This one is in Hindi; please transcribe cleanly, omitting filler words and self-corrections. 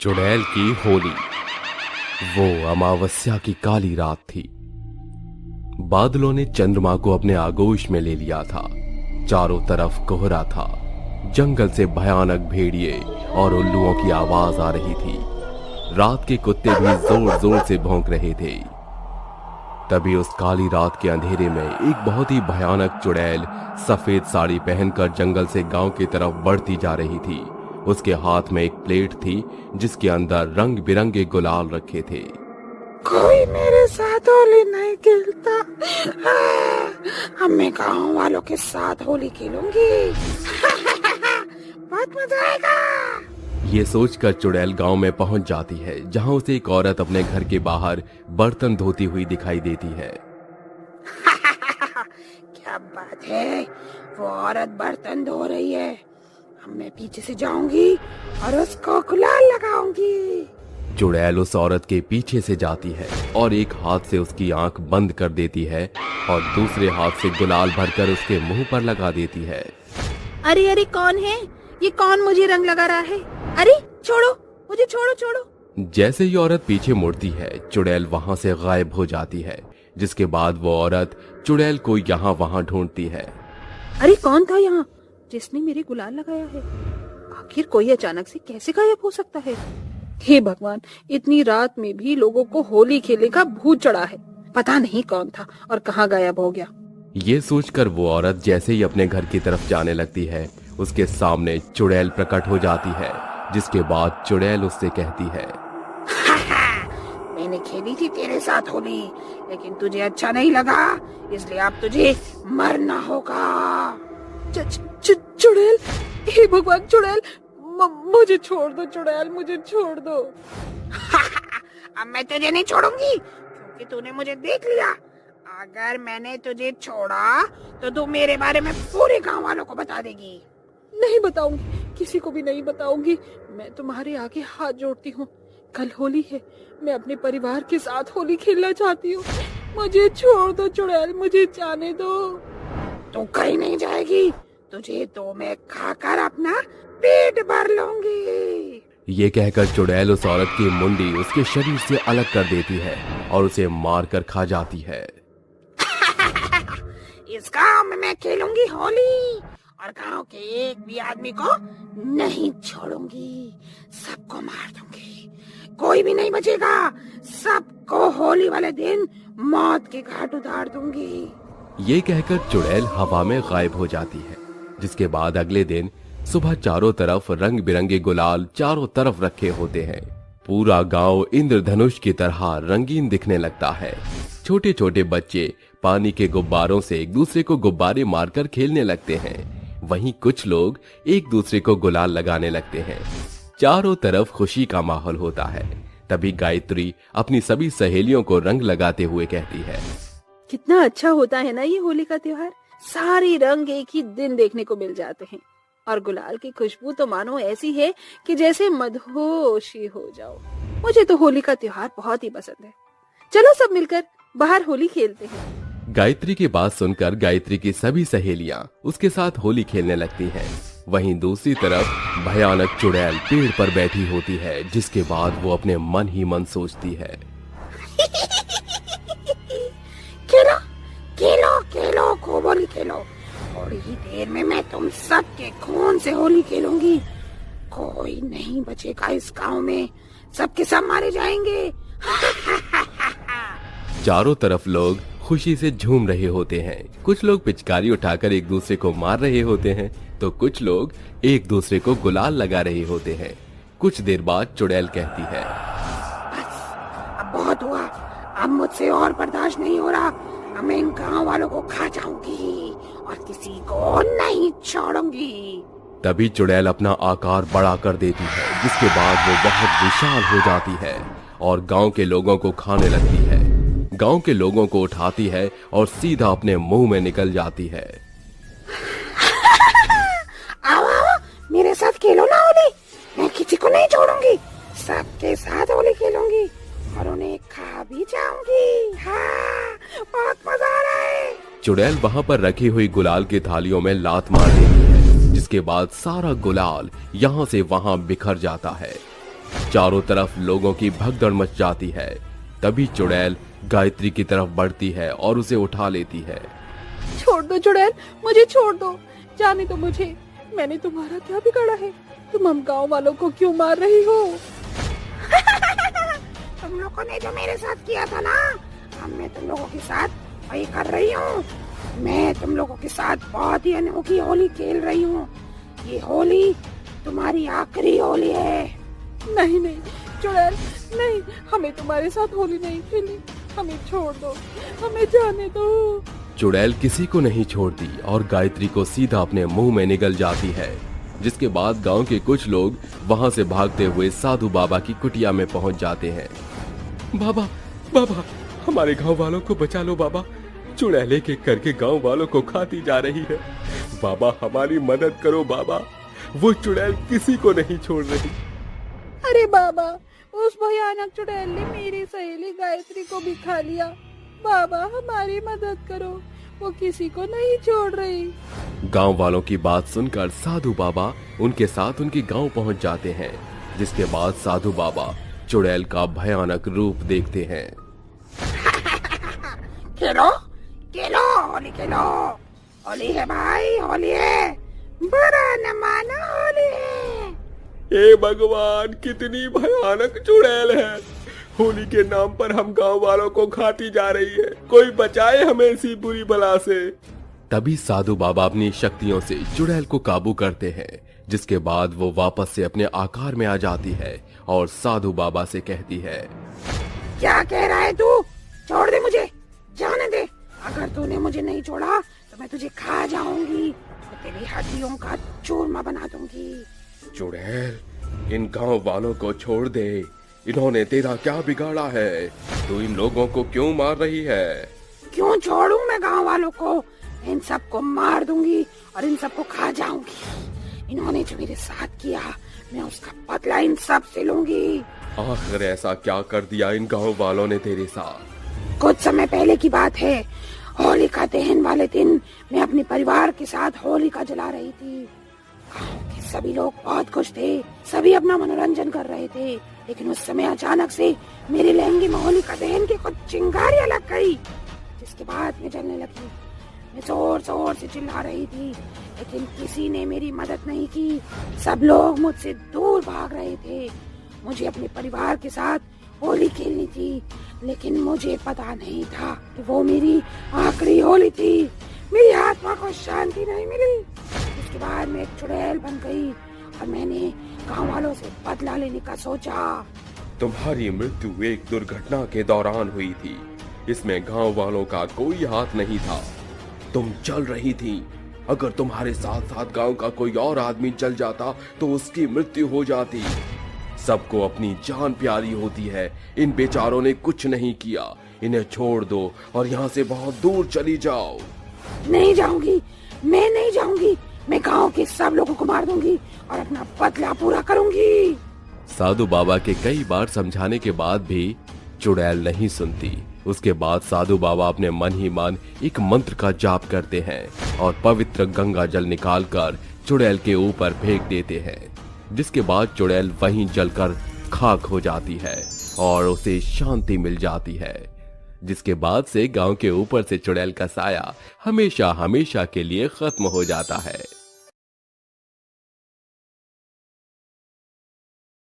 चुड़ैल की होली। वो अमावस्या की काली रात थी। बादलों ने चंद्रमा को अपने आगोश में ले लिया था। चारों तरफ कोहरा था। जंगल से भयानक भेड़िए और उल्लुओं की आवाज आ रही थी। रात के कुत्ते भी जोर जोर से भौंक रहे थे। तभी उस काली रात के अंधेरे में एक बहुत ही भयानक चुड़ैल सफेद साड़ी पहनकर जंगल से गांव की तरफ बढ़ती जा रही थी। उसके हाथ में एक प्लेट थी जिसके अंदर रंग बिरंगे गुलाल रखे थे। कोई मेरे साथ होली नहीं खेलता। अब मैं गाँव वालों के साथ होली खेलूंगी। बहुत मजा आएगा। ये सोचकर चुड़ैल गांव में पहुंच जाती है, जहां उसे एक औरत अपने घर के बाहर बर्तन धोती हुई दिखाई देती है। क्या बात है, वो औरत बर्तन धो रही है। अब मैं पीछे से जाऊंगी और उसको गुलाल लगाऊंगी। चुड़ैल उस औरत के पीछे से जाती है और एक हाथ से उसकी आंख बंद कर देती है और दूसरे हाथ से गुलाल भरकर उसके मुंह पर लगा देती है। अरे अरे, कौन है ये? कौन मुझे रंग लगा रहा है? अरे छोड़ो मुझे, छोड़ो छोड़ो। जैसे ही औरत पीछे मुड़ती है, चुड़ैल वहां से गायब हो जाती है। जिसके बाद वो औरत चुड़ैल को यहाँ वहां ढूंढती है। अरे कौन था यहाँ जिसने मेरे गुलाल लगाया है? आखिर कोई अचानक से कैसे गायब हो सकता है? हे भगवान, इतनी रात में भी लोगों को होली खेलने का भूत चढ़ा है। पता नहीं कौन था और कहाँ गायब हो गया। ये सोचकर वो औरत जैसे ही अपने घर की तरफ जाने लगती है, उसके सामने चुड़ैल प्रकट हो जाती है। जिसके बाद चुड़ैल उससे कहती है, मैंने खेली थी तेरे साथ होली, लेकिन तुझे अच्छा नहीं लगा, इसलिए अब तुझे मरना होगा। चुड़ैल, हे भगवान चुड़ैल, मुझे छोड़ दो चुड़ैल, मुझे छोड़ दो। अब मैं तुझे नहीं छोड़ूंगी क्योंकि तूने मुझे देख लिया। अगर मैंने तुझे छोड़ा तो तू मेरे बारे में पूरे गांव वालों को बता देगी। नहीं बताऊंगी, किसी को भी नहीं बताऊंगी। मैं तुम्हारे आगे हाथ जोड़ती हूँ। कल होली है, मैं अपने परिवार के साथ होली खेलना चाहती हूँ। मुझे छोड़ दो चुड़ैल, मुझे जाने दो। तू कहीं नहीं जाएगी, तुझे तो मैं खाकर अपना पेट भर लूंगी। ये कहकर चुड़ैल उस औरत की मुंडी उसके शरीर से अलग कर देती है और उसे मारकर खा जाती है। इस गांव में मैं खेलूंगी होली और गांव के एक भी आदमी को नहीं छोड़ूंगी। सबको मार दूंगी, कोई भी नहीं बचेगा। सबको होली वाले दिन मौत के घाट उतार दूंगी। ये कहकर चुड़ैल हवा में गायब हो जाती है। जिसके बाद अगले दिन सुबह चारों तरफ रंग बिरंगे गुलाल चारों तरफ रखे होते हैं। पूरा गांव इंद्रधनुष की तरह रंगीन दिखने लगता है। छोटे छोटे बच्चे पानी के गुब्बारों से एक दूसरे को गुब्बारे मारकर खेलने लगते हैं। वहीं कुछ लोग एक दूसरे को गुलाल लगाने लगते हैं। चारों तरफ खुशी का माहौल होता है। तभी गायत्री अपनी सभी सहेलियों को रंग लगाते हुए कहती है, कितना अच्छा होता है ना ये होली का त्योहार। सारे रंग एक ही दिन देखने को मिल जाते हैं और गुलाल की खुशबू तो मानो ऐसी है कि जैसे मदहोशी हो जाओ। मुझे तो होली का त्योहार बहुत ही पसंद है। चलो सब मिलकर बाहर होली खेलते हैं। गायत्री की बात सुनकर गायत्री की सभी सहेलियां उसके साथ होली खेलने लगती हैं। वहीं दूसरी तरफ भयानक चुड़ैल पेड़ पर बैठी होती है। जिसके बाद वो अपने मन ही मन सोचती है, खेलो खेलो खेलो, खूब होली खेलो। थोड़ी ही देर में मैं तुम सबके खून से होली खेलूंगी। कोई नहीं बचेगा इस गांव में, सबके सब मारे जाएंगे। चारों तरफ लोग खुशी से झूम रहे होते हैं। कुछ लोग पिचकारी उठाकर एक दूसरे को मार रहे होते हैं, तो कुछ लोग एक दूसरे को गुलाल लगा रहे होते हैं। कुछ देर बाद चुड़ैल कहती है, बस अब बहुत हुआ, अब मुझसे और बर्दाश्त नहीं हो रहा। अब मैं इन गांव वालों को खा जाऊंगी और किसी को नहीं छोड़ूंगी। तभी चुड़ैल अपना आकार बड़ा कर देती है। जिसके बाद वो बहुत विशाल हो जाती है और गांव के लोगों को खाने लगती है। गांव के लोगों को उठाती है और सीधा अपने मुंह में निकल जाती है। आओ आओ, मेरे साथ खेलो ना होली। मैं किसी को नहीं छोड़ूंगी, सबके साथ होली खेलूंगी और उन्हें खा भी जाऊंगी। हाँ, बहुत मजा आ रहा है। चुड़ैल वहां पर रखी हुई गुलाल की थालियों में लात मार देती है। जिसके बाद सारा गुलाल यहाँ से वहां बिखर जाता है। चारों तरफ लोगों की भगदड़ मच जाती है। तभी चुड़ैल गायत्री की तरफ बढ़ती है और उसे उठा लेती है। छोड़ दो चुड़ैल, मुझे छोड़ दो, जाने दो मुझे। मैंने तुम्हारा क्या बिगाड़ा है? तुम हम गांव वालों को क्यों मार रही हो? तुम लोगों ने जो मेरे साथ किया था ना, अब मैं तुम लोगों के साथ वही कर रही हूँ। मैं तुम लोगों के साथ बहुत ही अनोखी होली खेल रही हूँ। ये होली तुम्हारी आखिरी होली है। नहीं नहीं चुड़ैल, नहीं, हमें तुम्हारे साथ होली नहीं खेली। हमें छोड़ दो, हमें जाने दो। चुड़ैल किसी को नहीं छोड़ती और गायत्री को सीधा अपने मुंह में निगल जाती है। जिसके बाद गांव के कुछ लोग वहां से भागते हुए साधु बाबा की कुटिया में पहुंच जाते हैं। बाबा, बाबा, हमारे गांव वालों को बचा लो बाबा। चुड़ैल एक एक करके गांव वालों को खाती जा रही है। बाबा, हमारी मदद करो बाबा, वो चुड़ैल किसी को नहीं छोड़ रही। अरे बाबा, उस भयानक चुड़ैल ने मेरी सहेली गायत्री को भी खा लिया। बाबा, हमारी मदद करो, वो किसी को नहीं छोड़ रही। गांव वालों की बात सुनकर साधु बाबा उनके साथ उनके गांव पहुंच जाते हैं। जिसके बाद साधु बाबा चुड़ैल का भयानक रूप देखते हैं। खेलो खेलो होली खेलो, होली है भाई, होली है, बुरा न मानो, होली है। हे भगवान, कितनी भयानक चुड़ैल है। होली के नाम पर हम गांव वालों को खाती जा रही है। कोई बचाए हमें इसी बुरी बला से। तभी साधु बाबा अपनी शक्तियों से चुड़ैल को काबू करते हैं। जिसके बाद वो वापस से अपने आकार में आ जाती है और साधु बाबा से कहती है, क्या कह रहा है तू? छोड़ दे मुझे, जाने दे। अगर तूने मुझे नहीं छोड़ा तो मैं तुझे खा जाऊंगी और तेरी हड्डियों का चूरमा बना दूंगी। चुड़ैल, इन गांव वालों को छोड़ दे। इन्होंने तेरा क्या बिगाड़ा है? तू इन लोगों को क्यों मार रही है? क्यों छोड़ूं मैं गांव वालों को? इन सबको मार दूंगी और इन सबको खा जाऊंगी। इन्होंने जो मेरे साथ किया, मैं उसका बदला इन सब से लूंगी। आखिर ऐसा क्या कर दिया इन गांव वालों ने तेरे साथ? कुछ समय पहले की बात है। होलिका दहन वाले दिन मैं अपने परिवार के साथ होलिका जला रही थी। गांव के सभी लोग बहुत खुश थे, सभी अपना मनोरंजन कर रहे थे। लेकिन उस समय अचानक से मेरे लहंगे में होलिका दहन की कुछ चिंगारियां लग गई, जिसके बाद मैं जलने लगी। मैं जोर जोर से चिल्ला रही थी, लेकिन किसी ने मेरी मदद नहीं की। सब लोग मुझसे दूर भाग रहे थे। मुझे अपने परिवार के साथ होली खेलनी थी, लेकिन मुझे पता नहीं था कि वो मेरी आखिरी होली थी। मेरी आत्मा को शांति नहीं मिली। इसके बाद मैं एक चुड़ैल बन गई और मैंने गांव वालों से बदला लेने का सोचा। तुम्हारी मृत्यु एक दुर्घटना के दौरान हुई थी। इसमें गांव वालों का कोई हाथ नहीं था। तुम जल रही थी। अगर तुम्हारे साथ साथ गांव का कोई और आदमी जल जाता तो उसकी मृत्यु हो जाती। सबको अपनी जान प्यारी होती है। इन बेचारों ने कुछ नहीं किया। इन्हें छोड़ दो और यहाँ से बहुत दूर चली जाओ। नहीं जाऊंगी, मैं नहीं जाऊंगी। मैं गांव के सब लोगों को मार दूंगी और अपना बदला पूरा करूंगी। साधु बाबा के कई बार समझाने के बाद भी चुड़ैल नहीं सुनती। उसके बाद साधु बाबा अपने मन ही मन एक मंत्र का जाप करते हैं और पवित्र गंगा जल निकालकर चुड़ैल के ऊपर फेंक देते हैं। जिसके बाद चुड़ैल वहीं जलकर खाक हो जाती है और उसे शांति मिल जाती है। जिसके बाद से गांव के ऊपर से चुड़ैल का साया हमेशा हमेशा के लिए खत्म हो जाता है।